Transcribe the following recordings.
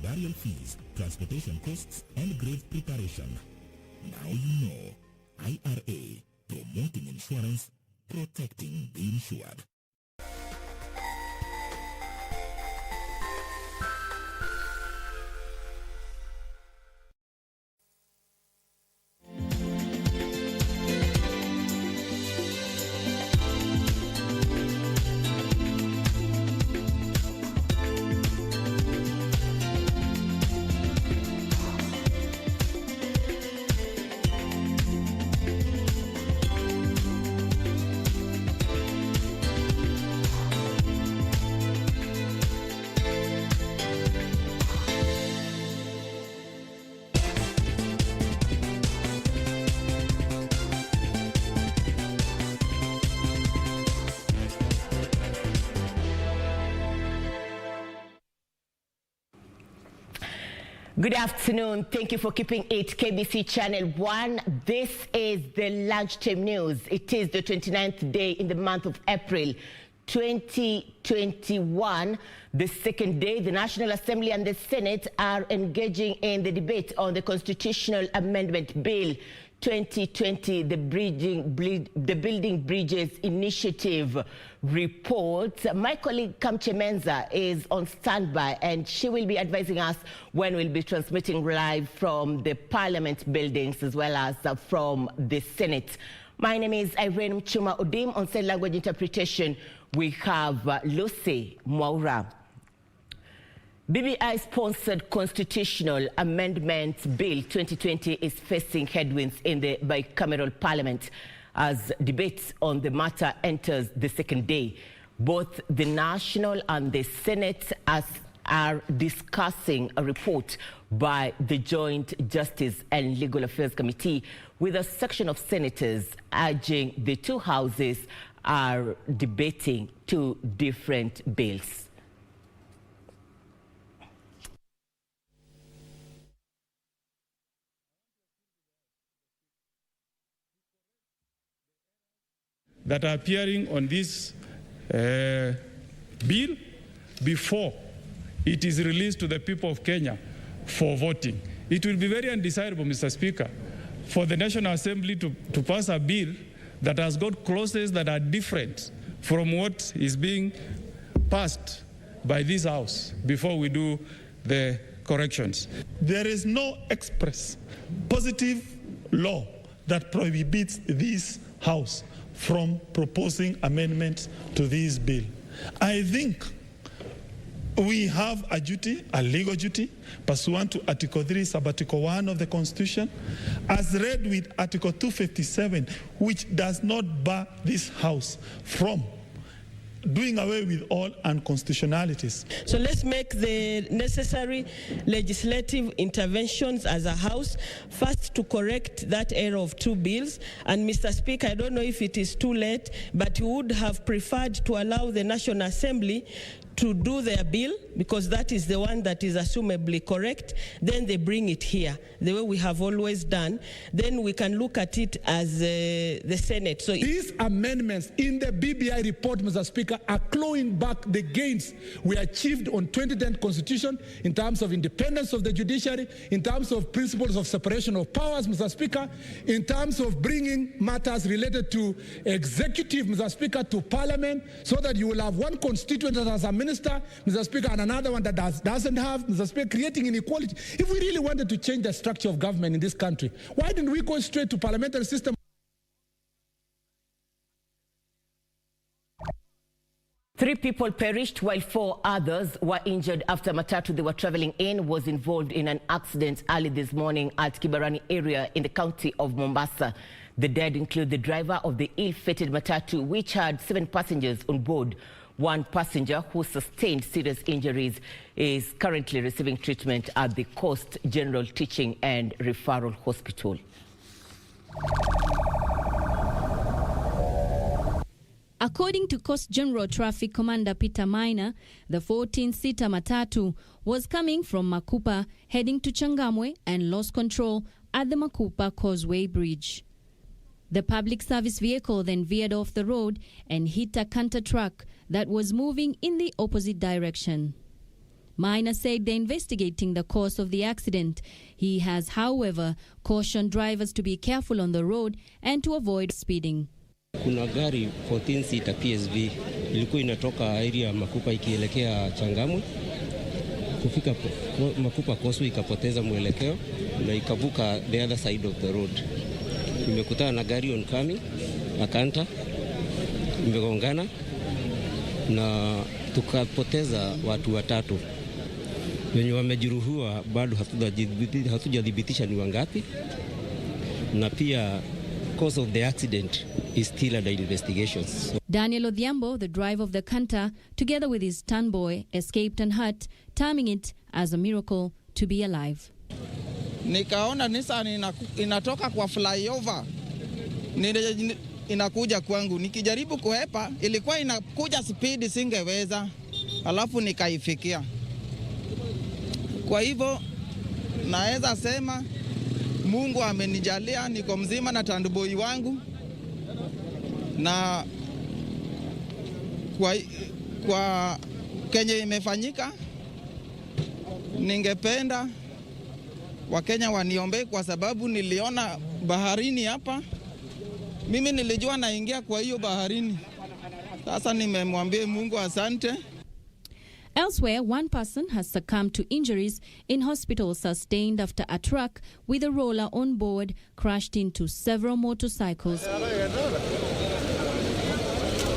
burial fees, transportation costs, and grave preparation. Now you know. IRA, promoting insurance, protecting the insured. Good afternoon. Thank you for keeping it KBC Channel 1. This is the lunchtime news. It is the 29th day in the month of April 2021. The second day, the National Assembly and the Senate are engaging in the debate on the Constitutional Amendment Bill 2020, the Building Bridges Initiative report. My colleague Kamche Menza is on standby and she will be advising us when we'll be transmitting live from the Parliament buildings as well as from the Senate. My name is Irene Muchuma. Odim. On sign language interpretation, we have Lucy Mwaura. BBI-sponsored Constitutional Amendment Bill 2020 is facing headwinds in the bicameral parliament as debates on the matter enters the second day. Both the National and the Senate are discussing a report by the Joint Justice and Legal Affairs Committee, with a section of senators urging the two houses are debating two different bills. That are appearing on this bill before it is released to the people of Kenya for voting. It will be very undesirable, Mr. Speaker, for the National Assembly to pass a bill that has got clauses that are different from what is being passed by this House before we do the corrections. There is no express positive law that prohibits this House from proposing amendments to this bill. I think we have a duty, a legal duty, pursuant to Article 3, Sub-Article 1 of the Constitution, as read with Article 257, which does not bar this House from doing away with all unconstitutionalities. So let's make the necessary legislative interventions as a House, first to correct that error of two bills. And Mr. Speaker, I don't know if it is too late, but we would have preferred to allow the National Assembly to do their bill, because that is the one that is assumably correct. Then they bring it here, the way we have always done. Then we can look at it as the Senate. So these amendments in the BBI report, Mr. Speaker, are clawing back the gains we achieved on 2010 Constitution in terms of independence of the judiciary, in terms of principles of separation of powers, Mr. Speaker, in terms of bringing matters related to executive, Mr. Speaker, to Parliament, so that you will have one constituent that has a minister, Mr. Speaker, and another one that doesn't have, Mr. Speaker, creating inequality. If we really wanted to change the structure of government in this country, why didn't we go straight to parliamentary system? Three people perished while 4 others were injured after matatu they were traveling in was involved in an accident early this morning at Kibarani area in the county of Mombasa. The dead include the driver of the ill-fated matatu, which had 7 passengers on board. One passenger who sustained serious injuries is currently receiving treatment at the Coast General Teaching and Referral Hospital. According to Coast General Traffic Commander Peter Minor, the 14-seater matatu was coming from Makupa heading to Changamwe and lost control at the Makupa Causeway Bridge. The public service vehicle then veered off the road and hit a canter truck that was moving in the opposite direction. Maina said they're investigating the cause of the accident. He has, however, cautioned drivers to be careful on the road and to avoid speeding. Kuna gari 14-seater PSV ilikuwa inatoka area ya Makupa ikielekea Changamwe. Kufika Makupa Kosu ikapoteza mwelekeo na ikavuka the other side of the road. Imekutana na gari oncoming, akanta, imegongana na tukapoteza watu watatu. Wenye wamejeruhiwa bado hatujadhibitisha ni wangapi. Na pia cause of the accident is still under investigations. Daniel Odhiambo, the driver of the canter, together with his stunt boy, escaped unhurt, terming it as a miracle to be alive. Nikaona Nissan inatoka kwa flyover. Inakuja kwangu. Nikijaribu kuhepa, ilikuwa inakuja speed singeweza. Alafu nikaifikia. Kwa hivyo naweza sema Mungu amenijalia niko mzima na tanduboi wangu, na kwa Kenya imefanyika, ningependa Wakenya waniombee kwa sababu niliona baharini hapa. Mimi nilijua naingia kwa hiyo baharini. Sasa nimemwambia Mungu asante. Elsewhere, one person has succumbed to injuries in hospital sustained after a truck with a roller on board crashed into several motorcycles,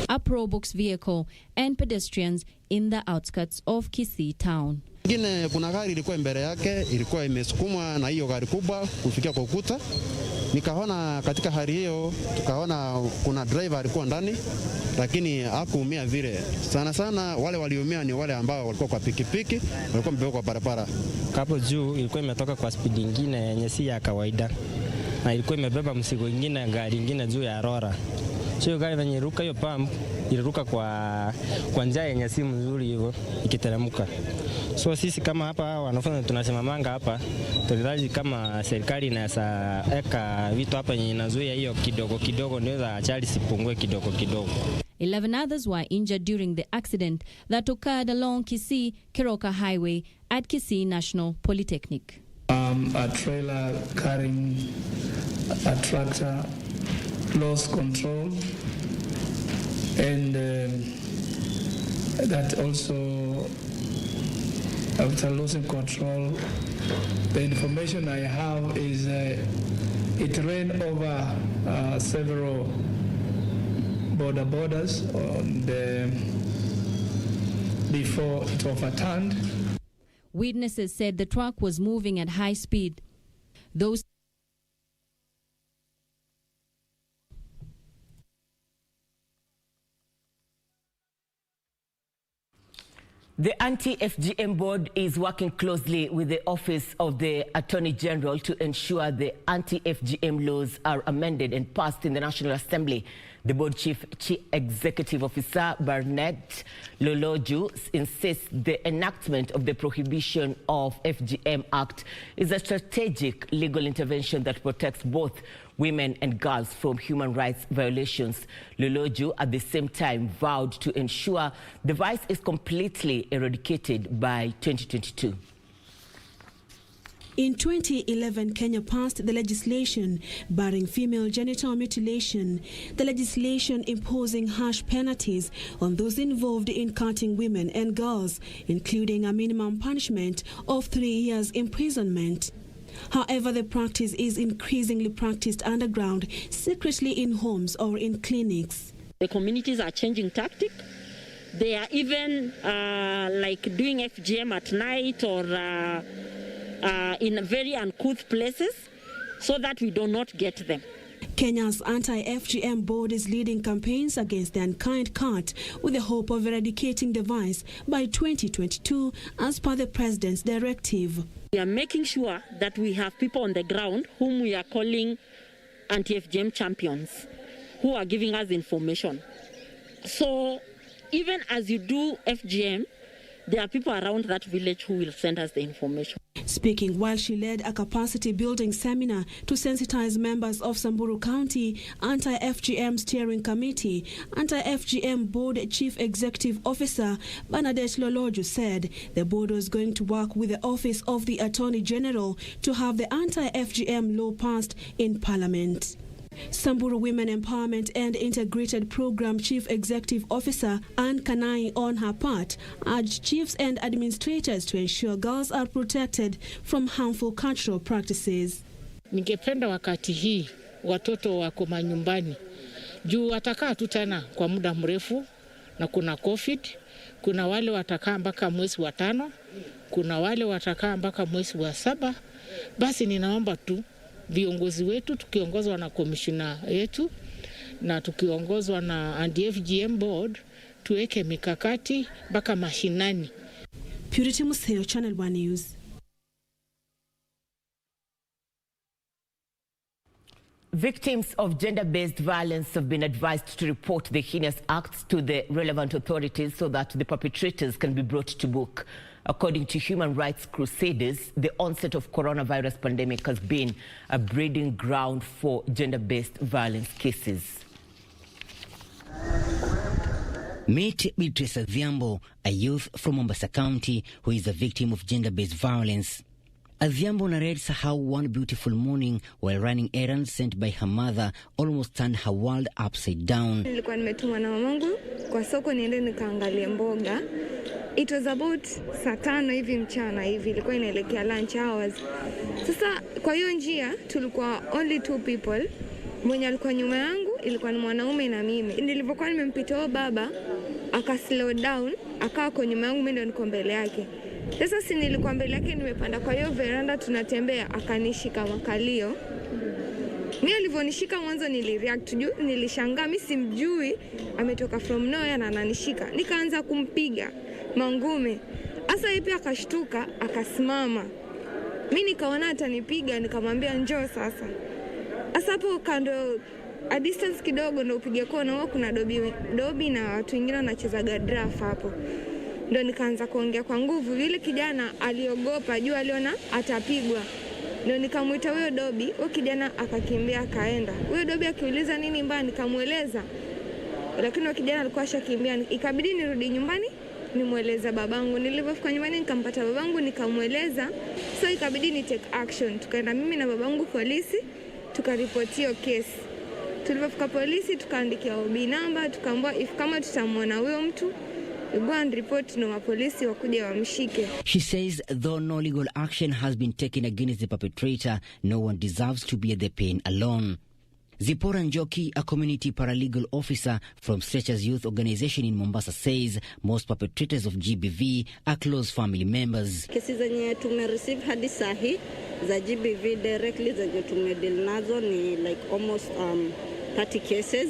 a Probox vehicle, and pedestrians in the outskirts of Kisii town. Ingine kuna gari ilikuwa mbele yake, ilikuwa imesukumwa na hiyo gari kubwa kufikia kwa ukuta. Nikaona katika hali hiyo, tukaona kuna driver alikuwa ndani, lakini hakuumia vile. Sana sana wale waliumia ni wale ambao walikuwa kwa pikipiki, walikuwa mbele kwa barabara. Hapo juu ilikuwa imetoka kwa speed nyingine yenye si ya kawaida. Na ilikuwa imebeba mzigo nyingine, gari nyingine juu ya rora. Sio gari yenye ruka hiyo pump, iliruka kwa njia yenye si mzuri hivyo ikiteremka. So sisi kama hapa wanafunzi tunasimamanga hapa, tunahitaji kama serikali inaweza eka vitu hapa yenye inazuia hiyo kidogo kidogo ndio za ajali sipungue kidogo kidogo. 11 others were injured during the accident that occurred along Kisii-Keroka Highway at Kisii National Polytechnic. A trailer carrying a tractor lost control, and that also, after losing control, the information I have is it ran over several borders before it overturned. Witnesses said the truck was moving at high speed. The Anti-FGM board is working closely with the Office of the Attorney General to ensure the anti-FGM laws are amended and passed in the National Assembly. The board chief executive officer, Barnett Loloju, insists the enactment of the Prohibition of FGM Act is a strategic legal intervention that protects both women and girls from human rights violations. Loloju, at the same time, vowed to ensure the vice is completely eradicated by 2022. In 2011, Kenya passed the legislation barring female genital mutilation, the legislation imposing harsh penalties on those involved in cutting women and girls, including a minimum punishment of 3 years imprisonment. However, the practice is increasingly practiced underground, secretly in homes or in clinics. The communities are changing tactic. They are even like doing FGM at night or in very uncouth places so that we do not get them. Kenya's anti-FGM board is leading campaigns against the unkind cut with the hope of eradicating the vice by 2022 as per the president's directive. We are making sure that we have people on the ground whom we are calling anti-FGM champions who are giving us information. So even as you do FGM, there are people around that village who will send us the information. Speaking while she led a capacity-building seminar to sensitize members of Samburu County Anti-FGM Steering Committee, Anti-FGM Board Chief Executive Officer Bernadette Lolojo said the board was going to work with the Office of the Attorney General to have the anti-FGM law passed in Parliament. Samburu Women Empowerment and Integrated Program Chief Executive Officer Ann Kanai, on her part, urged chiefs and administrators to ensure girls are protected from harmful cultural practices. Ningependa wakati hii watoto wako manyumbani juu watakaa tu tena kwa muda mrefu, na kuna COVID, kuna wale watakaa mpaka mwezi wa 5, kuna wale watakaa mpaka mwezi wa 7. Basi ninaomba tu viongozi wetu tukiongozwa na komishina yetu na tukiongozwa na ANTI-FGM board tuweke mikakati mpaka mashinani. Purity Museo, Channel 1 News. Victims of gender-based violence have been advised to report the heinous acts to the relevant authorities so that the perpetrators can be brought to book. According to human rights crusaders, the onset of coronavirus pandemic has been a breeding ground for gender-based violence cases. Meet Beatrice Adhiambo, a youth from Mombasa County who is a victim of gender-based violence. Adhiambo narrates how one beautiful morning while running errands sent by her mother almost turned her world upside down. Nilikuwa nimetumwa na mamangu kwa soko niende nikaangalie mboga. It was about saa 5 hivi mchana hivi, ilikuwa inaelekea lunch hours. Sasa kwa hiyo njia tulikuwa only 2 people. Mwenye alikuwa nyuma yangu ilikuwa ni mwanaume na mimi. Nilipokuwa nimempita baba aka slow down, akawa kwa nyuma yangu, mimi ndio niko mbele yake. Sasa si nilikuwa mbele yake, nimepanda kwa hiyo veranda tunatembea, akanishika makalio. Mimi alivyonishika mwanzo nilireact juu, nilishangaa, mimi simjui, ametoka from nowhere na ananishika. Nikaanza kumpiga mangume. Asa yeye pia akashtuka, akasimama. Mimi nikaona atanipiga, nikamwambia njoo sasa. Asa hapo kando a distance kidogo ndo upige kona, huko kuna dobi na watu wengine wanachezaga draft hapo. Ndo nikaanza kuongea kwa nguvu. Yule kijana aliogopa juu aliona atapigwa. Ndo nikamuita huyo dobi, huyo kijana akakimbia akaenda. Huyo dobi akiuliza nini mbaya nikamueleza. Lakini huyo kijana alikuwa ashakimbia, ikabidi nirudi nyumbani nimueleza babangu. Nilipofika nyumbani nikampata babangu nikamueleza. So ikabidi ni take action. Tukaenda mimi na babangu polisi, tukaripoti hiyo case. Tulipofika polisi tukaandikia OB number, tukaambiwa if kama tutamuona huyo mtu go and report na polisi wakuje wamshike. She says though no legal action has been taken against the perpetrator, no one deserves to bear the pain alone. Zipora Njoki, a community paralegal officer from Stretchers Youth Organization in Mombasa, says most perpetrators of GBV are close family members. Kesi zenye tumereceive hadi sahi za GBV directly zenye tumedeal nazo ni like almost 30 cases.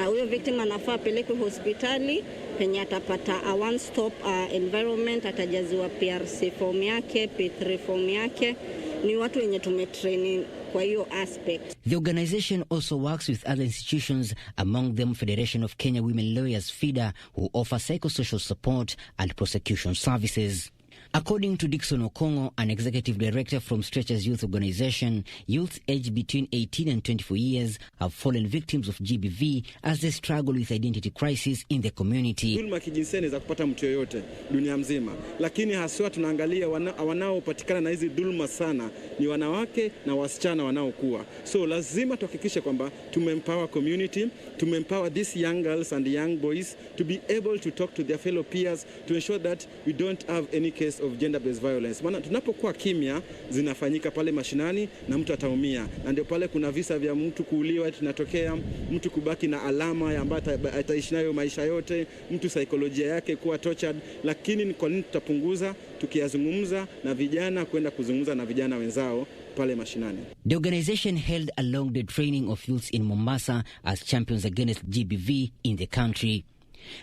Huyo victim anafaa apelekwe hospitali penye atapata a one stop environment, atajaziwa PRC form yake, P3 form yake. Ni watu wenye tumetraining kwa hiyo aspect. The organization also works with other institutions, among them Federation of Kenya Women Lawyers FIDA, who offer psychosocial support and prosecution services. According to Dixon Okongo, an executive director from Stretchers Youth Organization, youth aged between 18 and 24 years have fallen victims of GBV as they struggle with identity crisis in the community. Dhulma kijinsia inaweza kupata mtu yoyote dunia mzima, lakini haswa tunaangalia wanaopatikana na hizi dhulma sana ni wanawake na wasichana wanaokuwa. So lazima tuhakikishe kwamba tumempower community, tumempower these young girls and young boys to be able to talk to their fellow peers to ensure that we don't have any case of gender-based violence. Maana tunapokuwa kimya zinafanyika pale mashinani na mtu ataumia. Na ndio pale kuna visa vya mtu kuuliwa tunatokea, mtu kubaki na alama ambayo ataishi nayo maisha yote, mtu saikolojia yake kuwa tortured. Lakini ni kwa nini tutapunguza tukiyazungumza na vijana kwenda kuzungumza na vijana wenzao pale mashinani. The organization held a long day training of youths in Mombasa as champions against GBV in the country.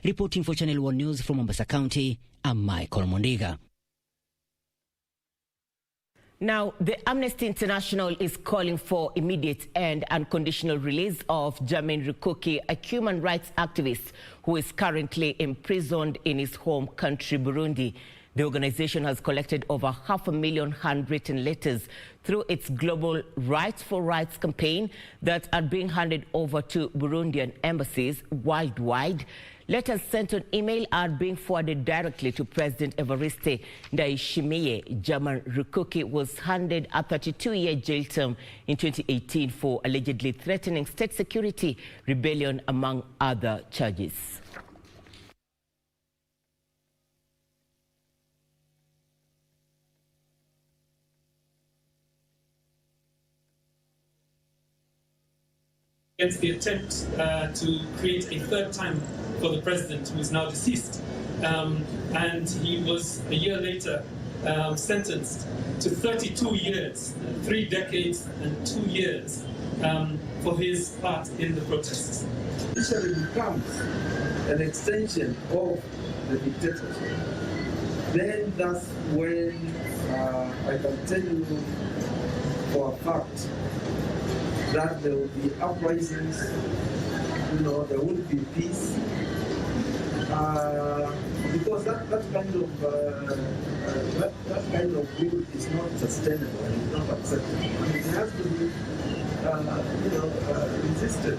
Reporting for Channel 1 News from Mombasa County, I'm Michael Mondiga. Now, the Amnesty International is calling for immediate and unconditional release of Germain Rukuki, a human rights activist who is currently imprisoned in his home country, Burundi. The organization has collected over 500,000 handwritten letters through its global Rights for Rights campaign that are being handed over to Burundian embassies worldwide. Letters sent on email are being forwarded directly to President Evariste Ndayishimiye. German Rukuki was handed a 32-year jail term in 2018 for allegedly threatening state security, rebellion, among other charges. Against the attempt to create a third time for the president, who is now deceased. And he was, a year later, sentenced to 32 years, 3 decades and 2 years for his part in the protests. It usually becomes an extension of the dictatorship. Then that's when I can tell you for a fact that there will be uprisings, there will be peace, because that kind of rule is not sustainable and it's not acceptable. And it has to be, resisted.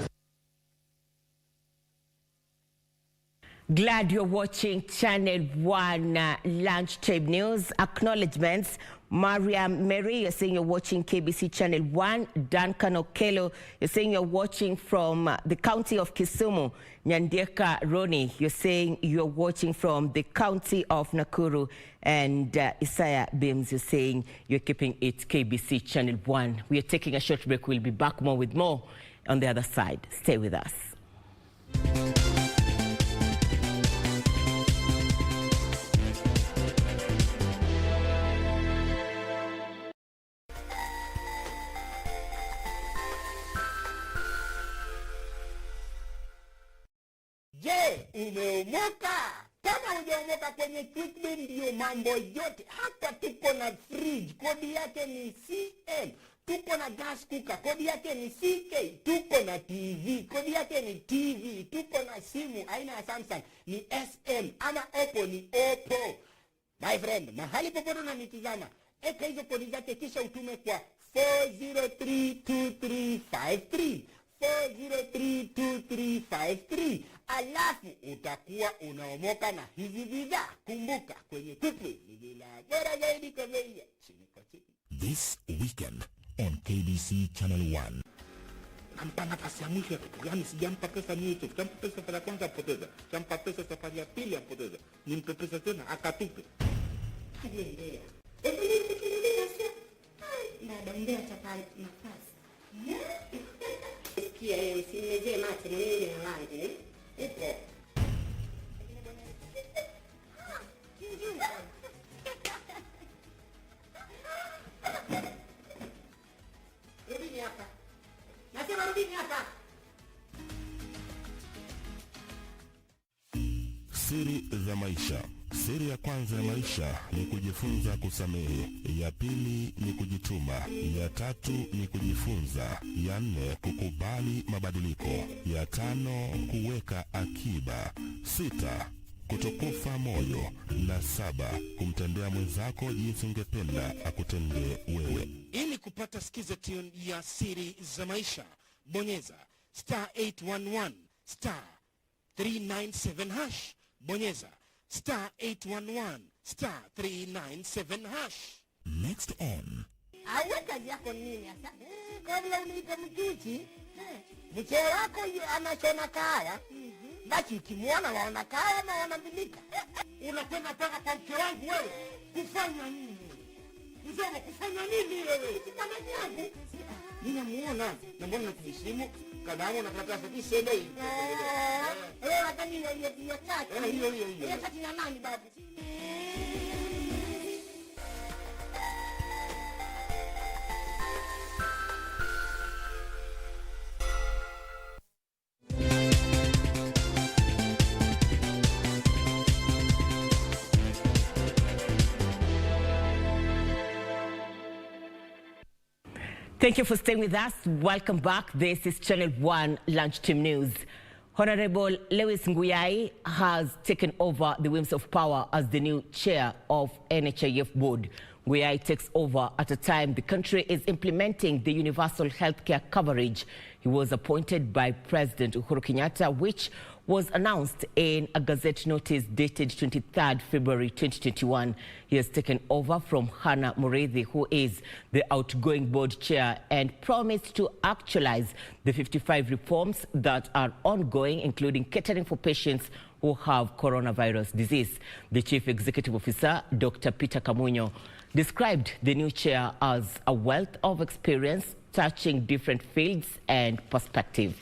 Glad you're watching Channel 1 Lunchtime News. Acknowledgements. Mariam Mary, you're saying you're watching KBC Channel 1. Duncan Okello, you're saying you're watching from the county of Kisumu. Nyandeka Roni, you're saying you're watching from the county of Nakuru. And Isaiah Bims, you're saying you're keeping it KBC Channel 1. We are taking a short break. We'll be back with more on the other side. Stay with us. Je, umeomoka? Kama hujaomoka kwenye Quickbit ndio mambo yote. Hapa tuko na fridge, kodi yake ni CM. Tuko na gas cooker, kodi yake ni CK. Tuko na TV, kodi yake ni TV. Tuko na simu aina ya Samsung ni SM, ama Oppo ni Oppo. My friend, mahali popote unanitizama, eka hizo kodi zake kisha utume kwa 4032353. 4032353. Alafu utakuwa unaomoka na hizi bidhaa. Kumbuka kwenye Quickbit ni bila bora zaidi kwa bei ya chini kwa chini. This weekend on KBC Channel 1. Nampa nafasi ya mwisho ya kitu gani? Sijampa pesa mimi tu. Sijampa pesa safari ya kwanza apoteza. Sijampa pesa safari ya pili apoteza. Nimpe pesa tena akatupe. Hadiendea. Nadambea chapali nafasi. Sikia yeye usimezee mate mwenyewe na langu. Ipo. Rudini hapa. Nasema rudini hapa. Siri za maisha. Siri ya kwanza ya maisha ni kujifunza kusamehe. Ya pili ni kujituma. Ya tatu ni kujifunza. Ya 4 kukubali mabadiliko. Ya 5 kuweka akiba. 6 kutokufa moyo. Na 7 kumtendea mwenzako jinsi ungependa akutendee wewe. Ili kupata skiza tune ya siri za maisha, bonyeza *811 *397#. Bonyeza *811 *397#. Next on. Awe kazi yako nini hasa? Kabla uniite mjuchi, mchee wako anashona kaya. Basi ukimwona waona kaya na wanamilika. Unakwenda paka kwa mke wangu wewe. Kufanya nini? Mzee kufanya nini wewe? Kama yangu. Ninamuona na mbona nakujisimu? Kadamu na karatasi kisebe. Wewe hata hiyo tatu. Hiyo tatu ya nani babu? Thank you for staying with us. Welcome back. This is Channel 1 Lunchtime News. Honorable Lewis Nguyai has taken over the wheels of power as the new chair of NHIF board. Nguyai takes over at a time the country is implementing the universal healthcare coverage. He was appointed by President Uhuru Kenyatta, which was announced in a Gazette notice dated 23rd February 2021. He has taken over from Hannah Mureithi, who is the outgoing board chair, and promised to actualize the 55 reforms that are ongoing, including catering for patients who have coronavirus disease. The Chief Executive Officer, Dr. Peter Kamunyo, described the new chair as a wealth of experience touching different fields and perspectives.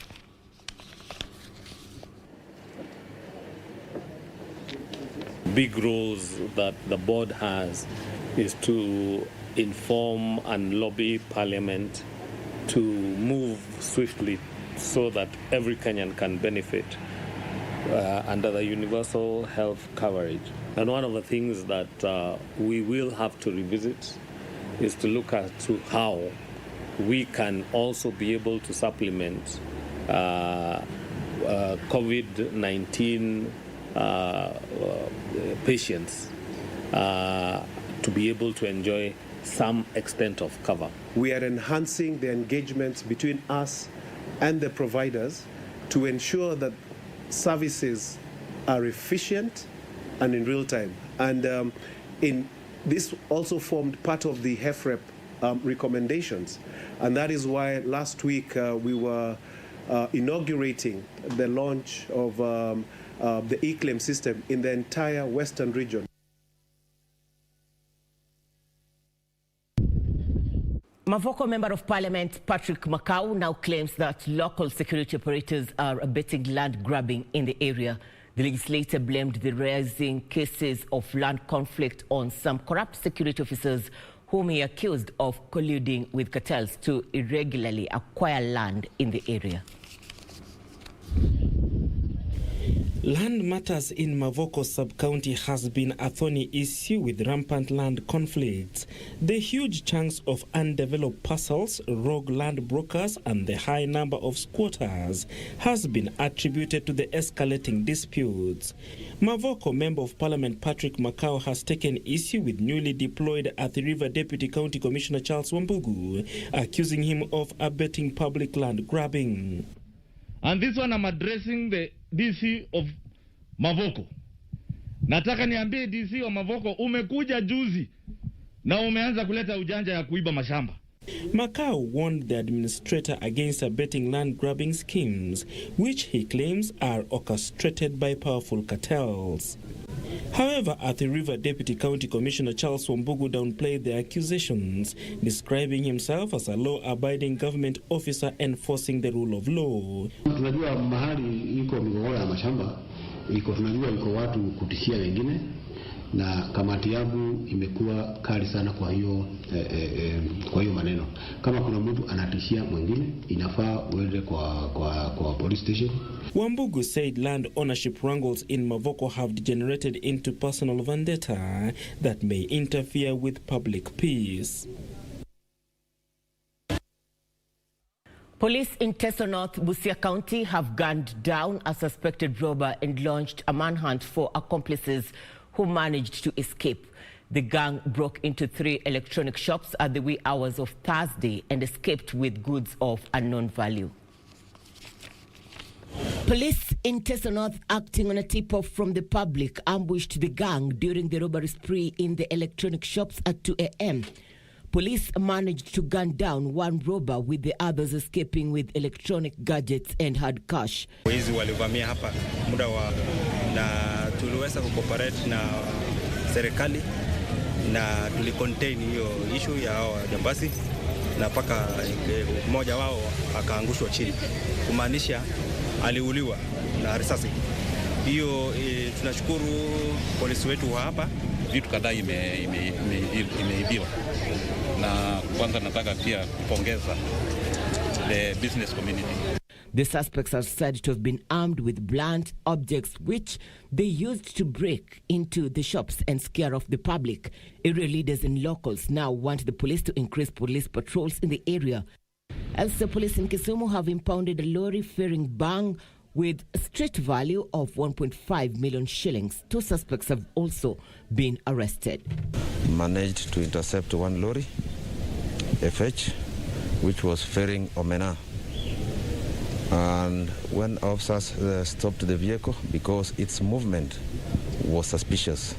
Big roles that the board has is to inform and lobby Parliament to move swiftly so that every Kenyan can benefit under the universal health coverage. And one of the things that we will have to revisit is to look at how we can also be able to supplement COVID-19 patients to be able to enjoy some extent of cover. We are enhancing the engagement between us and the providers to ensure that services are efficient and in real time. And this also formed part of the HEFREP recommendations. And that is why last week we were inaugurating the launch of the e-claim system in the entire Western region. MAVOKO Member of Parliament Patrick Makau now claims that local security operators are abetting land grabbing in the area. The legislator blamed the rising cases of land conflict on some corrupt security officers whom he accused of colluding with cartels to irregularly acquire land in the area. Land matters in MAVOKO sub-county has been a thorny issue with rampant land conflicts. The huge chunks of undeveloped parcels, rogue land brokers and the high number of squatters has been attributed to the escalating disputes. MAVOKO Member of Parliament Patrick Makau has taken issue with newly deployed Athi River Deputy County Commissioner Charles Wambugu, accusing him of abetting public land grabbing. And this one I'm addressing the DC of MAVOKO. Nataka niambie DC wa MAVOKO, umekuja juzi na umeanza kuleta ujanja ya kuiba mashamba. Makau warned the administrator against abetting land grabbing schemes, which he claims are orchestrated by powerful cartels. However, Athi River Deputy County Commissioner Charles Wambugu downplayed the accusations, describing himself as a law-abiding government officer enforcing the rule of law. Tunajua mahali iko migogoro ya mashamba, tunajua iko watu kutishia wengine, na kamati yangu imekuwa kali sana kwa hiyo maneno. Kama kuna mtu anatishia mwingine, inafaa uende kwa police station. Wambugu said land ownership wrangles in MAVOKO have degenerated into personal vendetta that may interfere with public peace. Police in Teso North, Busia County have gunned down a suspected robber and launched a manhunt for accomplices who managed to escape. The gang broke into 3 electronic shops at the wee hours of Thursday and escaped with goods of unknown value. Police in Teso North, acting on a tip-off from the public, ambushed the gang during the robbery spree in the electronic shops at 2 a.m. Police managed to gun down one robber, with the others escaping with electronic gadgets and hard cash. Wezi walivamia hapa muda na tuliweza kucooperate na serikali na tulicontain hiyo issue ya hao jambazi na paka mmoja wao akaangushwa chini, kumaanisha aliuliwa na risasi. Hiyo tunashukuru polisi wetu wa hapa. Vitu kadhaa imeibiwa, na kwanza nataka pia kupongeza the business community. The suspects are said to have been armed with blunt objects which they used to break into the shops and scare off the public. Area leaders and locals now want the police to increase police patrols in the area. Also, police in Kisumu have impounded a lorry ferrying bang with a street value of 1.5 million shillings. 2 suspects have also been arrested. Managed to intercept one lorry, FH, which was ferrying omena. And when officers stopped the vehicle because its movement was suspicious,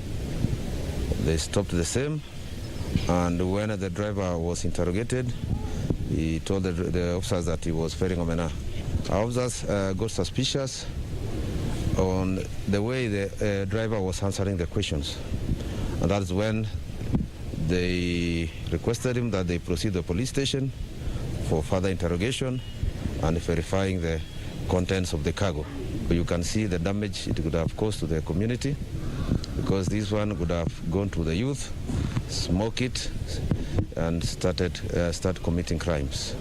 they stopped the same, and when the driver was interrogated, he told the officers that he was ferrying omena. Our officers got suspicious on the way the driver was answering the questions, and that's when they requested him that they proceed to the police station for further interrogation and verifying the contents of the cargo. You can see the damage it could have caused to the community, because this one would have gone to the youth, smoke it, and start committing crimes.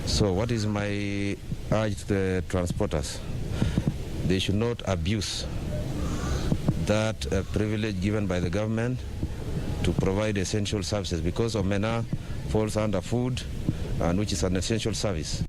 So what is my urge to the transporters? They should not abuse that privilege given by the government to provide essential services, because omena falls under food, and which is an essential service.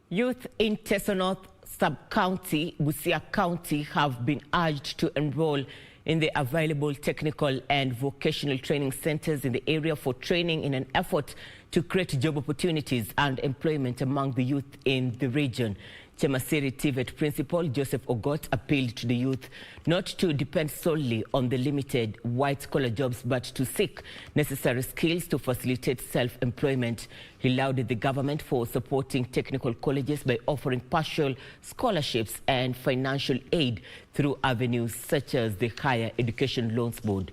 Youth in Teso North Sub-County, BUSIA County, have been urged to enroll in the available technical and vocational training centers in the area for training in an effort to create job opportunities and employment among the youth in the region. Chemasiri TVET Principal Joseph Ogot appealed to the youth not to depend solely on the limited white-collar jobs, but to seek necessary skills to facilitate self-employment. He lauded the government for supporting technical colleges by offering partial scholarships and financial aid through avenues such as the Higher Education Loans Board.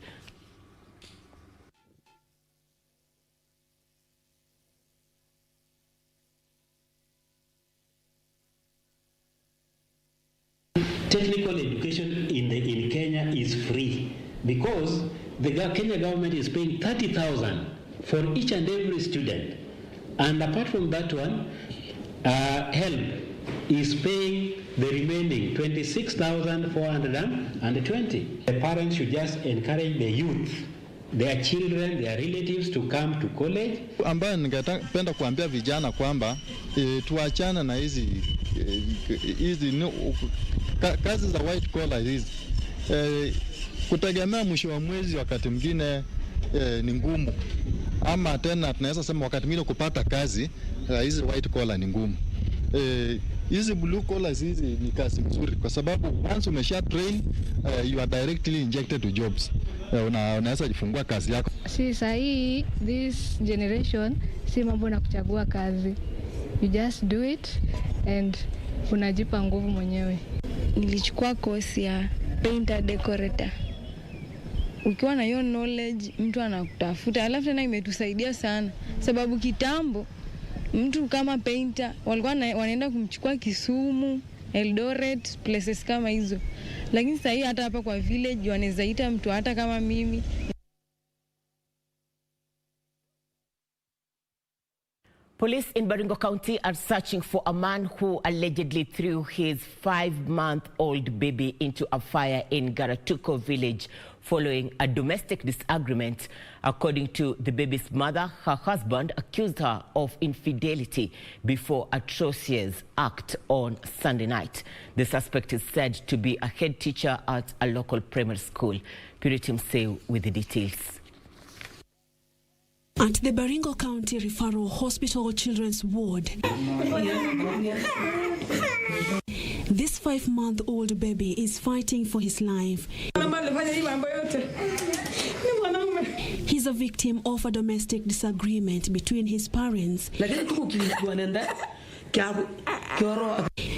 Technical education in Kenya is free, because the Kenya government is paying 30,000 for each and every student, and apart from that one, HELP is paying the remaining 26,420. The parents should just encourage the youth, their children, their relatives to come to college. Ambayo ningependa kuambia vijana kwamba tuachana na hizi kazi za white collar hizi. Kutegemea mwisho wa mwezi wakati mwingine ni ngumu, ama tena tunaweza sema wakati mwingine kupata kazi hizi white collar ni ngumu. Hizi blue collars hizi ni kazi nzuri, kwa sababu once umesha train you are directly injected to jobs. Unaweza jifungua kazi yako. Si sahi this generation si mambo na kuchagua kazi. You just do it and unajipa nguvu mwenyewe. Nilichukua course ya painter decorator. Ukiwa na hiyo knowledge mtu anakutafuta, alafu tena imetusaidia sana, sababu kitambo mtu kama painter walikuwa wanaenda kumchukua Kisumu, Eldoret, places kama hizo, lakini sasa hii hata hapa kwa village wanaweza ita mtu hata kama mimi. Police in Baringo County are searching for a man who allegedly threw his 5-month-old baby into a fire in Garatuko village following a domestic disagreement. According to the baby's mother, her husband accused her of infidelity before a atrocious act on Sunday night. The suspect is said to be a head teacher at a local primary school. Purity Mseu with the details. At the Baringo County Referral Hospital Children's Ward, this 5-month-old baby is fighting for his life. He's a victim of a domestic disagreement between his parents.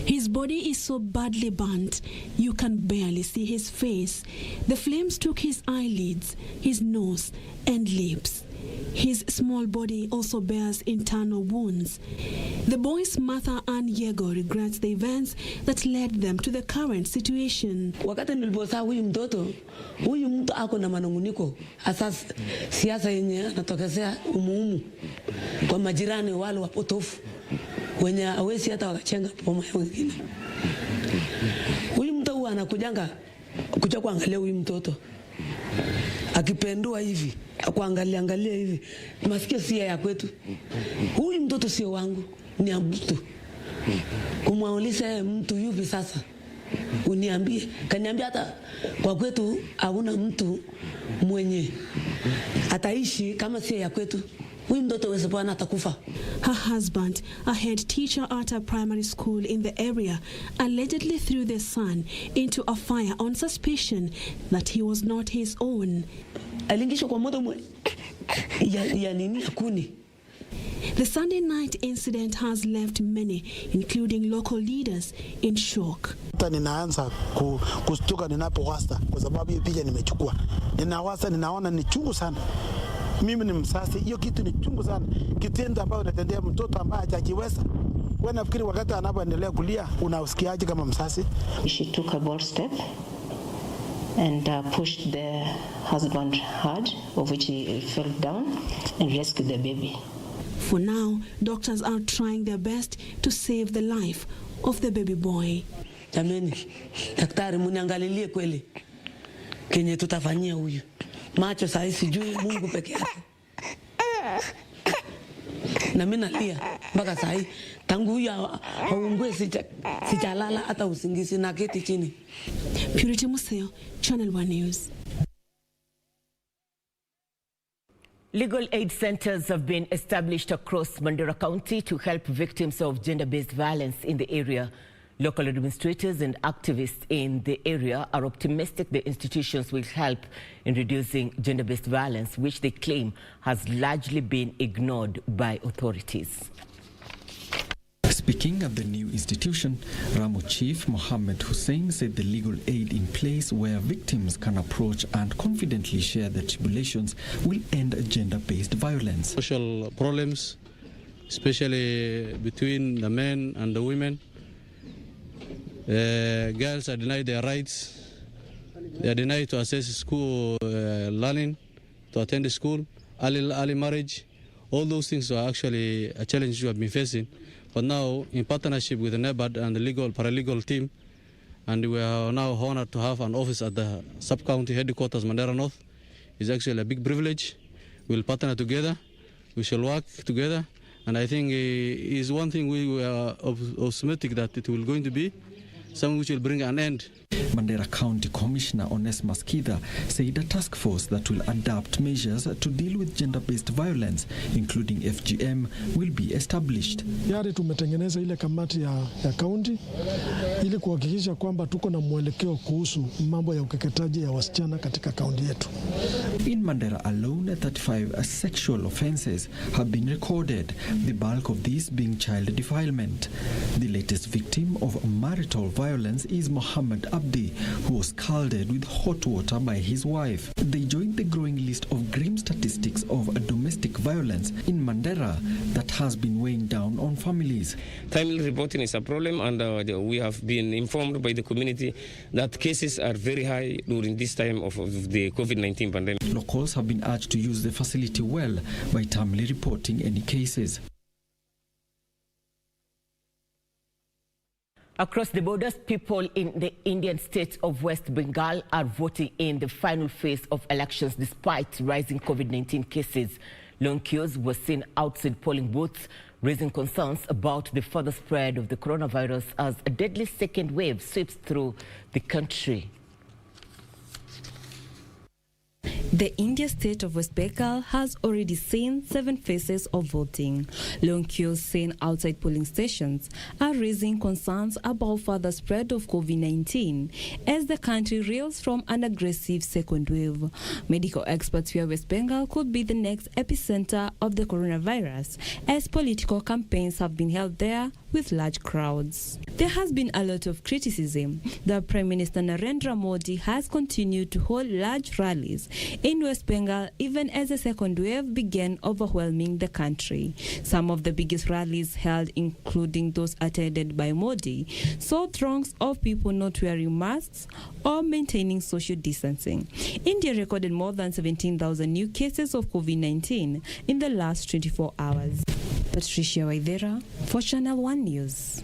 His body is so badly burnt, you can barely see his face. The flames took his eyelids, his nose, and lips. His small body also bears internal wounds. The boy's mother, Ann Yego, regrets the events that led them to the current situation. Wakati niliposaa huyu mtoto ako na manunguniko, asas siasa yenye anatokezea umuumu kwa majirani wale wapotofu wenye hawezi hata wakachenga poma wengine. Huyu mtoto anakujanga kuja kuangalia huyu mtoto. akipendua hivi, kuangalia hivi, masikio si ya kwetu. Huyu mtoto sio wangu, ni ya mtu. Kumwauliza mtu yupi sasa? Uniambie, kaniambia hata kwa kwetu hauna mtu mwenye ataishi kama si ya kwetu. Huyu mtoto wewe bwana atakufa. Her husband, a head teacher at a primary school in the area, allegedly threw their son into a fire on suspicion that he was not his own. Alingishwa kwa moto ya nini kuni. The Sunday night incident has left many, including local leaders, in shock. Ninaanza kustuka ninapowasa kwa sababu hiyo picha nimechukua. Ninawasa, ninaona ni chungu sana. Mimi ni msasi, hiyo kitu ni chungu sana. Kitendo ambacho unatendea mtoto ambaye hajajiweza. Wewe nafikiri wakati anapoendelea kulia unausikiaje kama msasi? She took a bold step and pushed the husband hard, of which he fell down and rescued the baby. For now, doctors are trying their best to save the life of the baby boy. Jameni, daktari muniangalilie kweli. Kenye tutafanyia huyu. Macho saa hizi sijui Mungu peke yake. Na mimi nalia mpaka saa hii tangu huyu haungwe sichalala hata usingizi na keti chini. Purity Museo, Channel 1 News. Legal aid centers have been established across Mandera County to help victims of gender-based violence in the area. Local administrators and activists in the area are optimistic the institutions will help in reducing gender-based violence, which they claim has largely been ignored by authorities. Speaking at the new institution, Ramo Chief Mohammed Hussein said the legal aid in place where victims can approach and confidently share their tribulations will end gender-based violence. Social problems, especially between the men and the women. Girls are denied their rights. They are denied to access school learning, to attend school, early marriage. All those things are actually a challenge we have been facing. But now, in partnership with the NEBAD and the paralegal team, and we are now honored to have an office at the sub-county headquarters, Mandera North. It's actually a big privilege. We'll partner together. We shall work together. And I think is one thing we are optimistic that it will going to be something which will bring an end. Mandera County Commissioner Onesmus Kidha said a task force that will adapt measures to deal with gender-based violence, including FGM, will be established. Yari tumetengeneza ile kamati ya county ili kuhakikisha kwamba tuko na mwelekeo kuhusu mambo ya ukeketaji ya wasichana katika kaunti yetu. In Mandera alone, 35 sexual offences have been recorded, the bulk of these being child defilement. The latest victim of marital violence is Mohammed Abdi, who was scalded with hot water by his wife. They joined the growing list of grim statistics of domestic violence in Mandera that has been weighing down on families. Timely reporting is a problem, and we have been informed by the community that cases are very high during this time of the COVID-19 pandemic. Locals have been urged to use the facility well by timely reporting any cases. Across the borders, people in the Indian state of West Bengal are voting in the final phase of elections despite rising COVID-19 cases. Long queues were seen outside polling booths, raising concerns about the further spread of the coronavirus as a deadly second wave sweeps through the country. The Indian state of West Bengal has already seen 7 phases of voting. Long queues seen outside polling stations are raising concerns about further spread of COVID-19 as the country reels from an aggressive second wave. Medical experts fear West Bengal could be the next epicenter of the coronavirus as political campaigns have been held there with large crowds. There has been a lot of criticism that Prime Minister Narendra Modi has continued to hold large rallies in West Bengal even as the second wave began overwhelming the country. Some of the biggest rallies held, including those attended by Modi, saw throngs of people not wearing masks or maintaining social distancing. India recorded more than 17,000 new cases of COVID-19 in the last 24 hours. Patricia Waithera for Channel 1 News.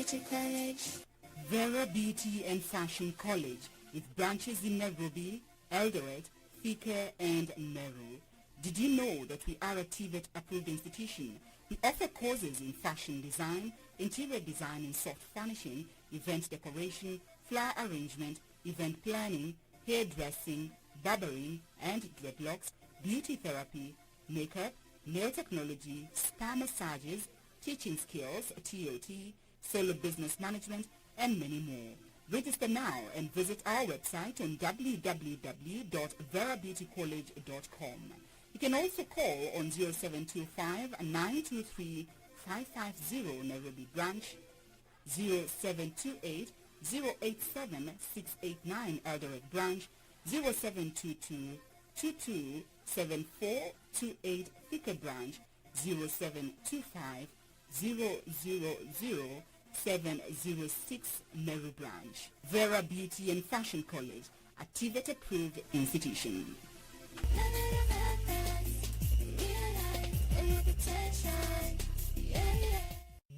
Beauty College. Vera Beauty and Fashion College, with branches in Nairobi, Eldoret, Thika, and Meru. Did you know that we are a TVET-approved institution? We offer courses in fashion design, interior design and soft furnishing, event decoration, flower arrangement, event planning, hairdressing, barbering and dreadlocks, beauty therapy, makeup, nail technology, spa massages, teaching skills, TOT, solo business management, and many more. Register now and visit our website on www.verabeautycollege.com. You can also call on 0725-923-550 Nairobi branch, 0728-087-689 Eldoret branch, 0722-227428 Thika branch, 0725-000-706 Meru branch. Vera Beauty and Fashion College, a TVET-approved institution.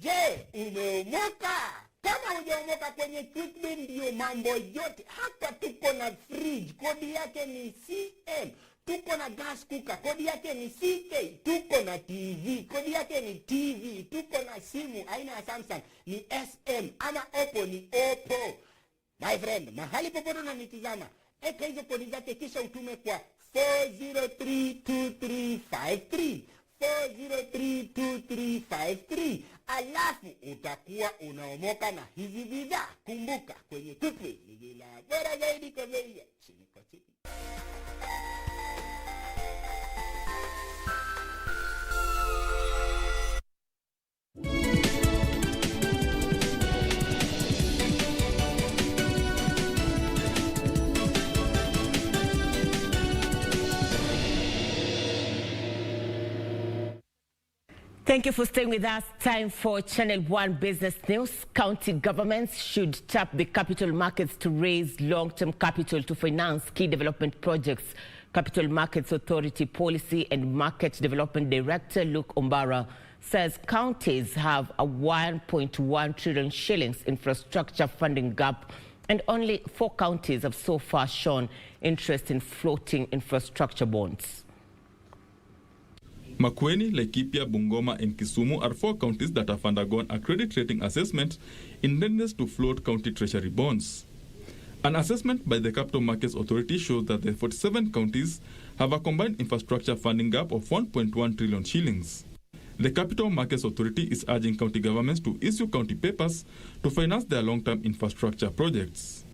Je, umeomoka? Kama hujaomoka kwenye Quickbit ndio mambo yote. Hapa tuko na fridge, kodi yake ni CM. Tuko na gas cooker, kodi yake ni CK. Tuko na TV, kodi yake ni TV. Tuko na simu aina ya Samsung ni SM, ama Oppo ni Oppo. My friend, mahali popote unanitizama, eka hizo kodi zake kisha utume kwa 4032353. 4032353. Alafu utakuwa unaomoka na hizi bidhaa. Kumbuka, kwenye Quickbit ni bila bora zaidi kwa bei ya chini kwa chini. Thank you for staying with us. Time for Channel 1 Business News. County governments should tap the capital markets to raise long-term capital to finance key development projects. Capital Markets Authority Policy and Market Development Director Luke Ombara says counties have a 1.1 trillion shillings infrastructure funding gap, and only 4 counties have so far shown interest in floating infrastructure bonds. Makueni, Laikipia, Bungoma and Kisumu are 4 counties that have undergone a credit rating assessment in readiness to float county treasury bonds. An assessment by the Capital Markets Authority shows that the 47 counties have a combined infrastructure funding gap of 1.1 trillion shillings. The Capital Markets Authority is urging county governments to issue county papers to finance their long-term infrastructure projects.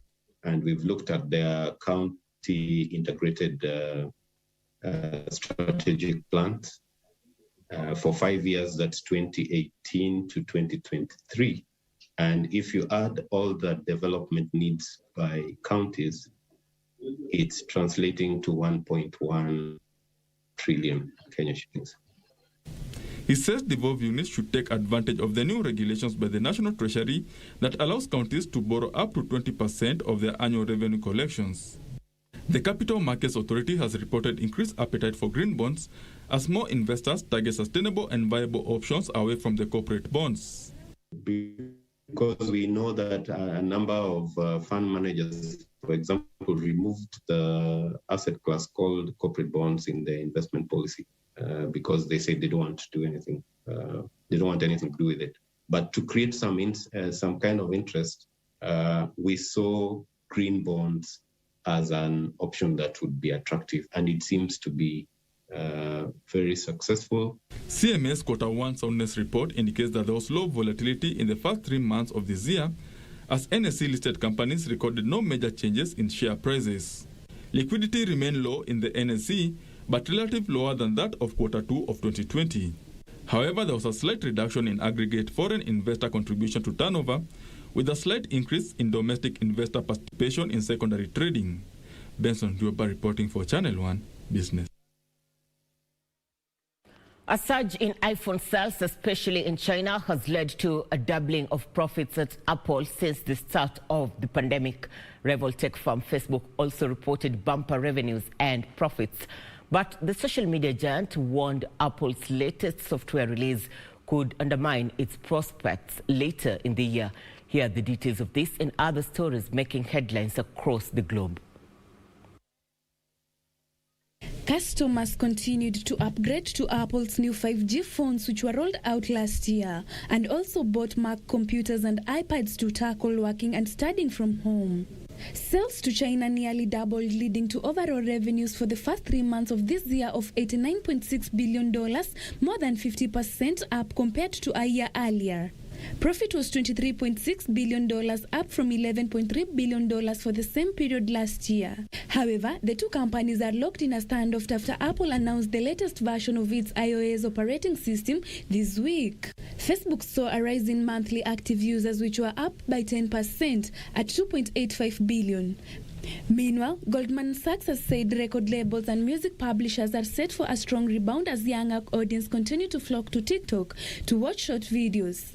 And we've looked at their county integrated strategic plans. For 5 years, that's 2018 to 2023. And if you add all the development needs by counties, it's translating to 1.1 trillion Kenya shillings. He says devolved units should take advantage of the new regulations by the National Treasury that allows counties to borrow up to 20% of their annual revenue collections. The Capital Markets Authority has reported increased appetite for green bonds as more investors target sustainable and viable options away from the corporate bonds. Because we know that a number of fund managers, for example, removed the asset class called corporate bonds in their investment policy because they say they don't want to do anything. They don't want anything to do with it. But to create some kind of interest, we saw green bonds as an option that would be attractive, and it seems to be very successful. CMA's Q1 soundness report indicates that there was low volatility in the first 3 months of this year, as NSE-listed companies recorded no major changes in share prices. Liquidity remained low in the NSE, but relatively lower than that of Q2 of 2020. However, there was a slight reduction in aggregate foreign investor contribution to turnover, with a slight increase in domestic investor participation in secondary trading. Benson Duoba reporting for Channel 1 Business. A surge in iPhone sales, especially in China, has led to a doubling of profits at Apple since the start of the pandemic. Rival tech firm Facebook also reported bumper revenues and profits. But the social media giant warned Apple's latest software release could undermine its prospects later in the year. Here are the details of this and other stories making headlines across the globe. Customers continued to upgrade to Apple's new 5G phones, which were rolled out last year, and also bought Mac computers and iPads to tackle working and studying from home. Sales to China nearly doubled, leading to overall revenues for the first 3 months of this year of $89.6 billion, more than 50% up compared to a year earlier. Profit was $23.6 billion, up from $11.3 billion for the same period last year. However, the two companies are locked in a standoff after Apple announced the latest version of its iOS operating system this week. Facebook saw a rise in monthly active users, which were up by 10% at 2.85 billion. Meanwhile, Goldman Sachs has said record labels and music publishers are set for a strong rebound as younger audience continue to flock to TikTok to watch short videos.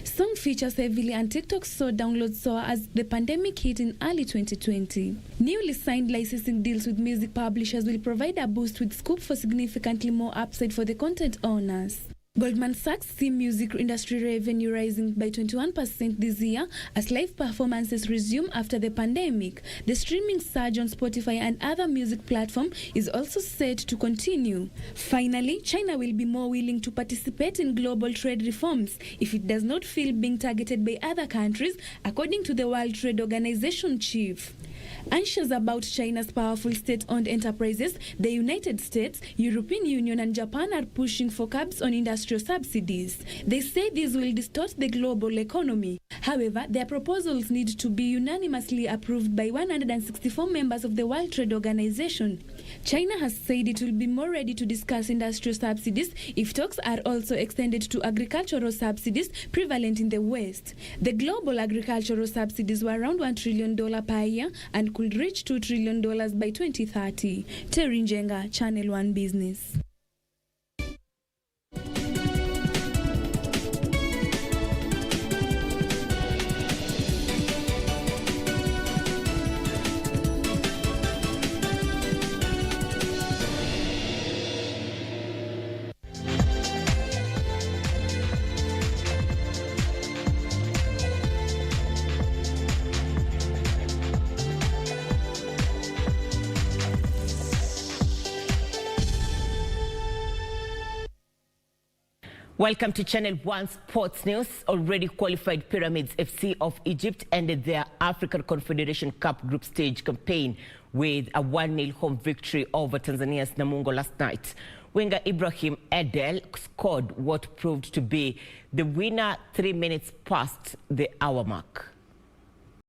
Song features heavily and TikTok saw downloads soar as the pandemic hit in early 2020. Newly signed licensing deals with music publishers will provide a boost with scope for significantly more upside for the content owners. Goldman Sachs see music industry revenue rising by 21% this year as live performances resume after the pandemic. The streaming surge on Spotify and other music platforms is also set to continue. Finally, China will be more willing to participate in global trade reforms if it does not feel being targeted by other countries, according to the World Trade Organization chief. Anxious about China's powerful state-owned enterprises, the United States, European Union and Japan are pushing for curbs on industrial subsidies. They say these will distort the global economy. However, their proposals need to be unanimously approved by 164 members of the World Trade Organization. China has said it will be more ready to discuss industrial subsidies if talks are also extended to agricultural subsidies prevalent in the West. The global agricultural subsidies were around $1 trillion per year and could reach $2 trillion by 2030. Terry Njenga, Channel 1 Business. Welcome to Channel 1 Sports News. Already qualified Pyramids FC of Egypt ended their African Confederation Cup group stage campaign with a 1-0 home victory over Tanzania's Namungo last night. Winger Ibrahim Edel scored what proved to be the winner 3 minutes past the hour mark.